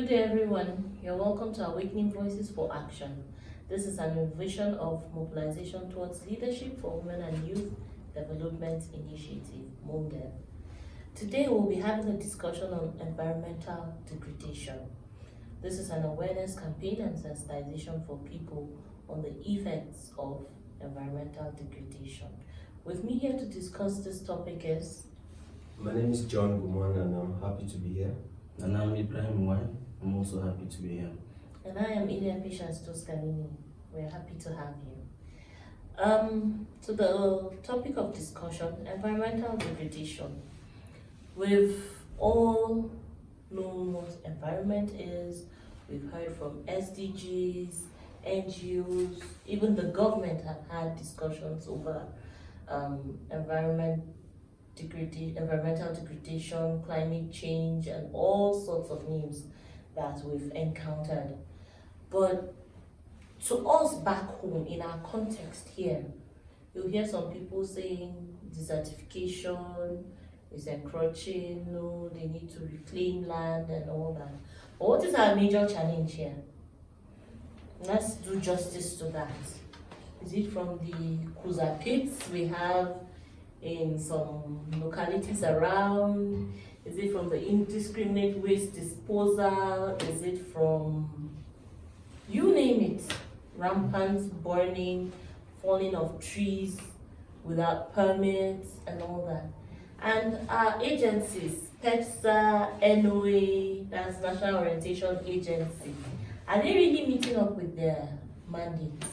Good day, everyone. You're welcome to Awakening Voices for Action. This is an innovation of Mobilization Towards Leadership for Women and Youth Development Initiative, MODEL. Today, we'll be having a discussion on environmental degradation. This is an awareness campaign and sensitization for people on the effects of environmental degradation. With me here to discuss this topic is... My name is John Gumon and I'm happy to be here. And I'm Ibrahim Wine. I'm also happy to be here. And I am Ilya Patience Toscanini. We're happy to have you. So the topic of discussion, environmental degradation. We've all known what environment is. We've heard from SDGs, NGOs, even the government have had discussions over environmental degradation, climate change, and all sorts of names that we've encountered. But to us back home, in our context here, you'll hear some people saying desertification is encroaching, no, they need to reclaim land and all that. But what is our major challenge here? Let's do justice to that. Is it from the Kuza pits we have in some localities around? Is it from the indiscriminate waste disposal? Is it from, you name it, rampant burning, falling of trees without permits and all that? And our agencies, PEPSA, NOA, that's National Orientation Agency, are they really meeting up with their mandates?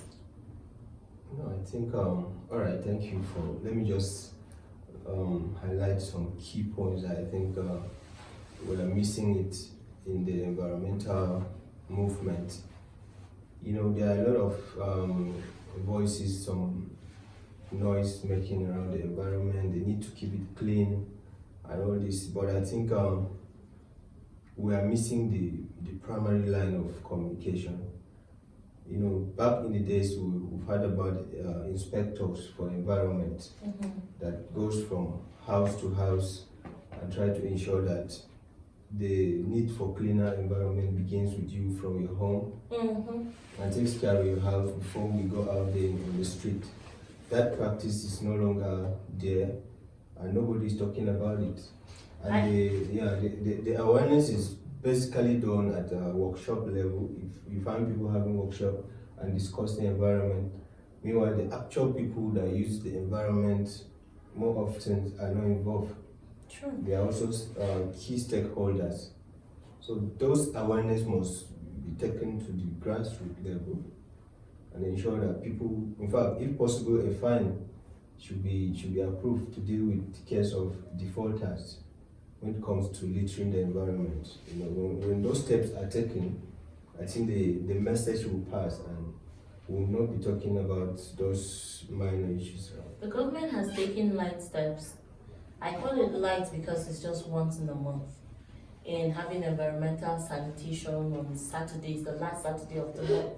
No, I think, all right, thank you for, let me just highlight some key points that I think we are missing it in the environmental movement. You know, there are a lot of voices, some noise making around the environment. They need to keep it clean and all this, but I think we are missing the primary line of communication. You know, back in the days, we've heard about inspectors for environment that goes from house to house and try to ensure that the need for cleaner environment begins with you from your home and takes care of your house before we go out there on the street. That practice is no longer there and nobody's talking about it. And the awareness is basically done at a workshop level. If you find people having workshop and discuss the environment, meanwhile the actual people that use the environment more often are not involved. True. They are also key stakeholders. So those awareness must be taken to the grassroots level and ensure that people, in fact, if possible, a fine should be approved to deal with the case of defaulters when it comes to littering the environment. You know, when those steps are taken, I think the message will pass and we will not be talking about those minor issues. The government has taken light steps. I call it light because it's just once in a month, in having environmental sanitation on Saturdays, the last Saturday of the month.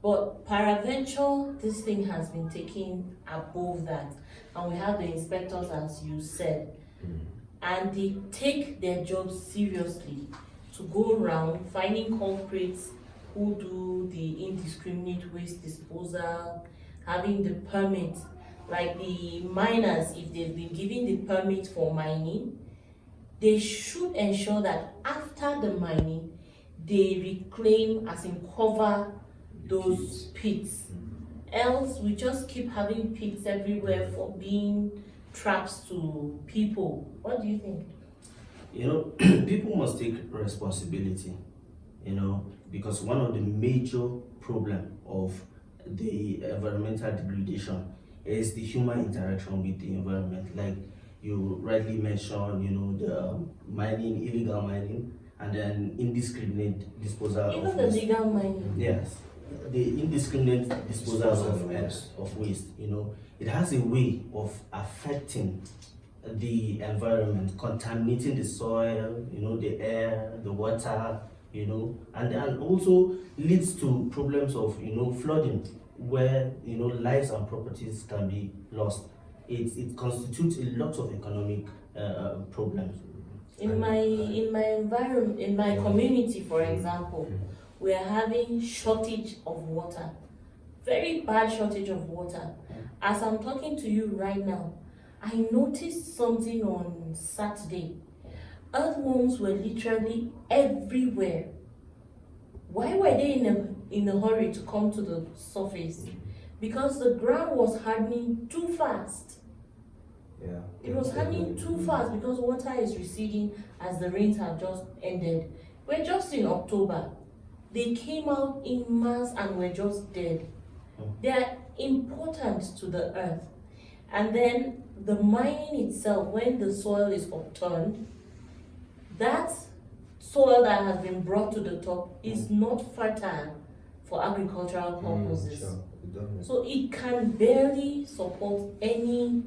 But peradventure, this thing has been taken above that. And we have the inspectors, as you said, and they take their jobs seriously to go around finding culprits who do the indiscriminate waste disposal, having the permit, like the miners, if they've been given the permit for mining, they should ensure that after the mining, they reclaim, as in cover those pits. Else, we just keep having pits everywhere for being traps to people. What do you think? You know, people must take responsibility, you know, because one of the major problem of the environmental degradation is the human interaction with the environment. Like you rightly mentioned, you know, the mining, illegal mining, and then indiscriminate disposal Even of the waste. legal mining. Yes, the indiscriminate disposal of waste, you know, it has a way of affecting the environment, contaminating the soil, you know, the air, the water, you know, and also leads to problems of, you know, flooding, where, you know, lives and properties can be lost. It constitutes a lot of economic problems. In my environment, in my community, for example, Mm. we are having shortage of water, very bad shortage of water. As I'm talking to you right now, I noticed something on Saturday. Earthworms were literally everywhere. Why were they in a hurry to come to the surface? Because the ground was hardening too fast. Yeah. It was hardening too fast because water is receding as the rains have just ended. We're just in October. They came out in mass and were just dead. They are important to the earth. And then the mining itself, when the soil is upturned, that soil that has been brought to the top is not fertile for agricultural purposes. Sure. It doesn't. So it can barely support any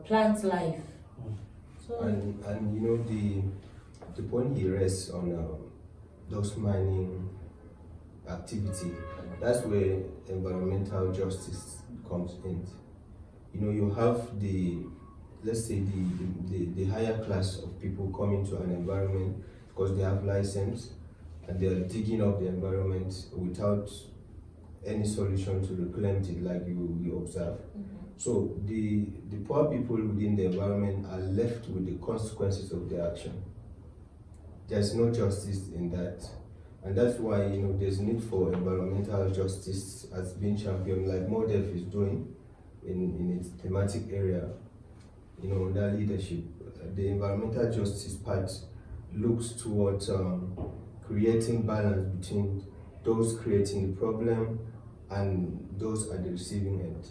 plant life. So And you know the point he rests on those mining activity, that's where environmental justice comes in. You know, you have let's say the higher class of people coming to an environment because they have license and they are digging up the environment without any solution to reclaim it, like you observe. So the poor people within the environment are left with the consequences of their action. There's no justice in that. And that's why, you know, there's need for environmental justice as being championed, like MODEF is doing in its thematic area, you know, under leadership. The environmental justice part looks towards creating balance between those creating the problem and those at the receiving end.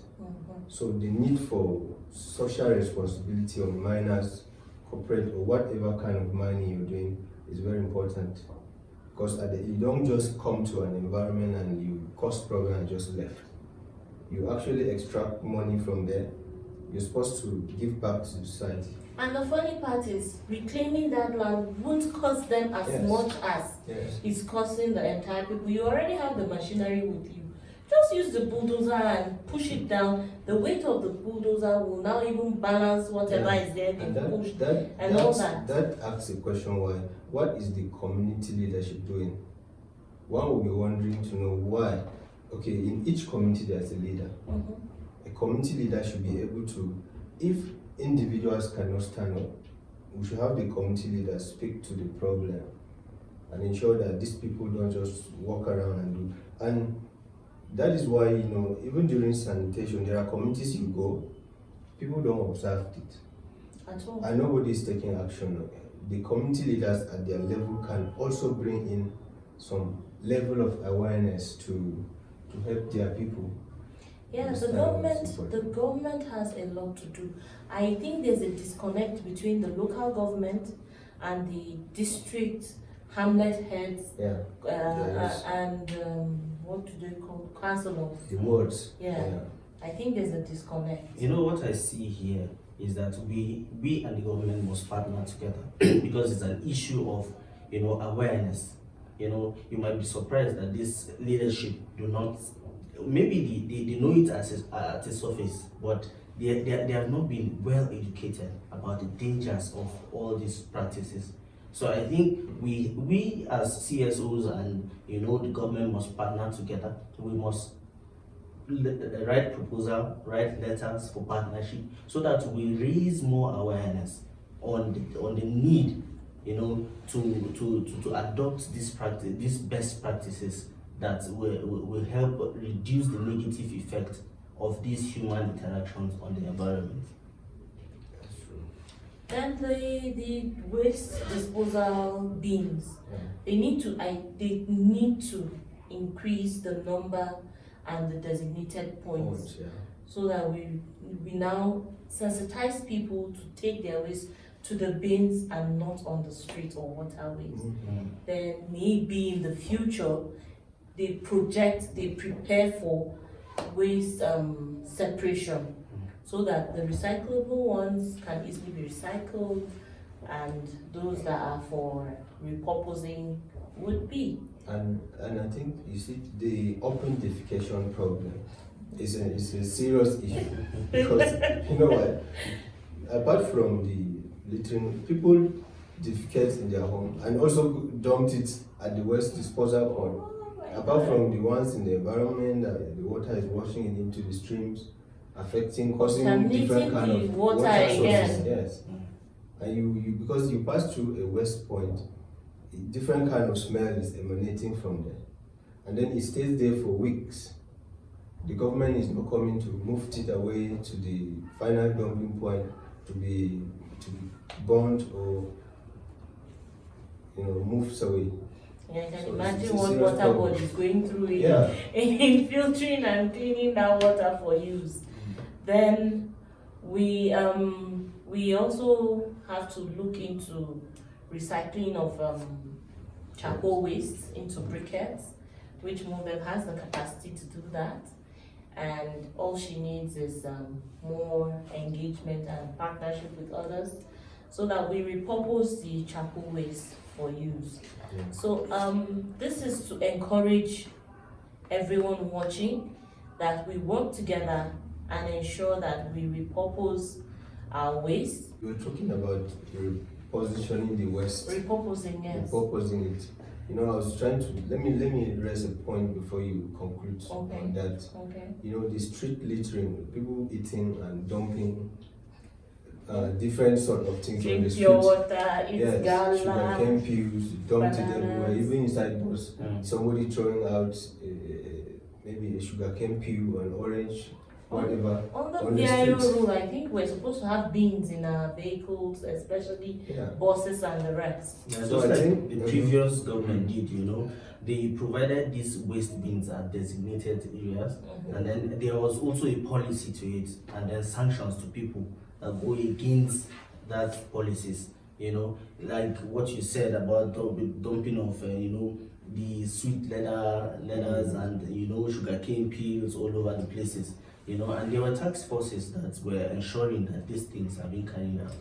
So the need for social responsibility on miners, corporate, or whatever kind of mining you're doing is very important. Because you don't just come to an environment and you cause problem and just left. You actually extract money from there. You're supposed to give back to society. And the funny part is, reclaiming that land won't cost them as Yes. much as Yes. it's costing the entire people. You already have the machinery with you. Just use the bulldozer and push it down. The weight of the bulldozer will now even balance whatever is there being pushed and all that. That asks a question why. What is the community leadership doing? One will be wondering to know why. Okay, in each community there's a leader. A community leader should be able to, if individuals cannot stand up, we should have the community leader speak to the problem and ensure that these people don't just walk around and do. And that is why, you know, even during sanitation, there are communities you go, people don't observe it. At all. And nobody is taking action. The community leaders at their level can also bring in some level of awareness to help their people. Yeah, the government has a lot to do. I think there's a disconnect between the local government and the district hamlet heads and what do they call councillors? The wards. Yeah. I think there's a disconnect. You know what I see here is that we and the government must partner together because it's an issue of, you know, awareness. You know, you might be surprised that this leadership do not, maybe they know it at a surface, but they have not been well educated about the dangers of all these practices. So I think we as CSOs and, you know, the government must partner together. We must write proposal, write letters for partnership, so that we raise more awareness on the need, you know, to adopt these best practices that will help reduce the negative effect of these human interactions on the environment. And the waste disposal bins, they need to increase the number and the designated points, so that we now sensitize people to take their waste to the bins and not on the street or waterways. Then maybe in the future they prepare for waste separation, so that the recyclable ones can easily be recycled and those that are for repurposing would be. And I think, you see, the open defecation problem is a serious issue because, you know what, apart from littering. People defecate in their home and also dumped it at the waste disposal point. Apart from the ones in the environment, the water is washing it into the streams, affecting, causing different kind the of water sources. again. Yes, and you because you pass through a waste point, a different kind of smell is emanating from there, and then it stays there for weeks. The government is not coming to move it away to the final dumping point to be burned or moves away. Yeah, I can So imagine it's a what serious water problem. board is going through in, Yeah. in filtering and cleaning that water for use. Then we also have to look into recycling of charcoal waste into briquettes, which Mobile has the capacity to do that. And all she needs is more engagement and partnership with others so that we repurpose the charcoal waste for use. Yeah. So this is to encourage everyone watching that we work together and ensure that we repurpose our waste. We were talking about repositioning the waste, Repurposing, yes. repurposing it. I was trying to let me raise a point before you conclude on that. Okay. The street littering, people eating and dumping different sort of things on the Drink street. pure water, eat Yes, gala, sugarcane peels, dumped it everywhere, bananas. even inside bus. Somebody throwing out maybe a sugarcane peel, an orange, whatever. On the on the VIO streets. rule, I think we're supposed to have bins in our vehicles, especially Yeah. buses and the rest. Yeah, So just I like think- the previous government did, they provided these waste bins at designated areas, and then there was also a policy to it, and then sanctions to people that go against that policies. Like what you said about dumping of, the sweet leathers and sugarcane peels all over the places. And there were task forces that were ensuring that these things are being carried out.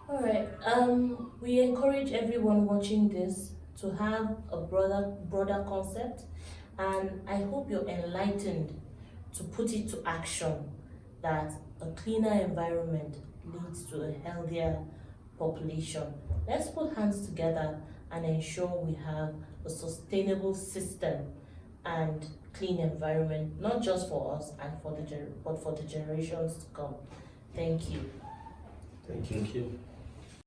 All right. We encourage everyone watching this to have a broader concept, and I hope you're enlightened to put it to action. That a cleaner environment leads to a healthier population. Let's put hands together and ensure we have a sustainable system and clean environment, not just for us and but for the generations to come. Thank you. Thank you. Thank you.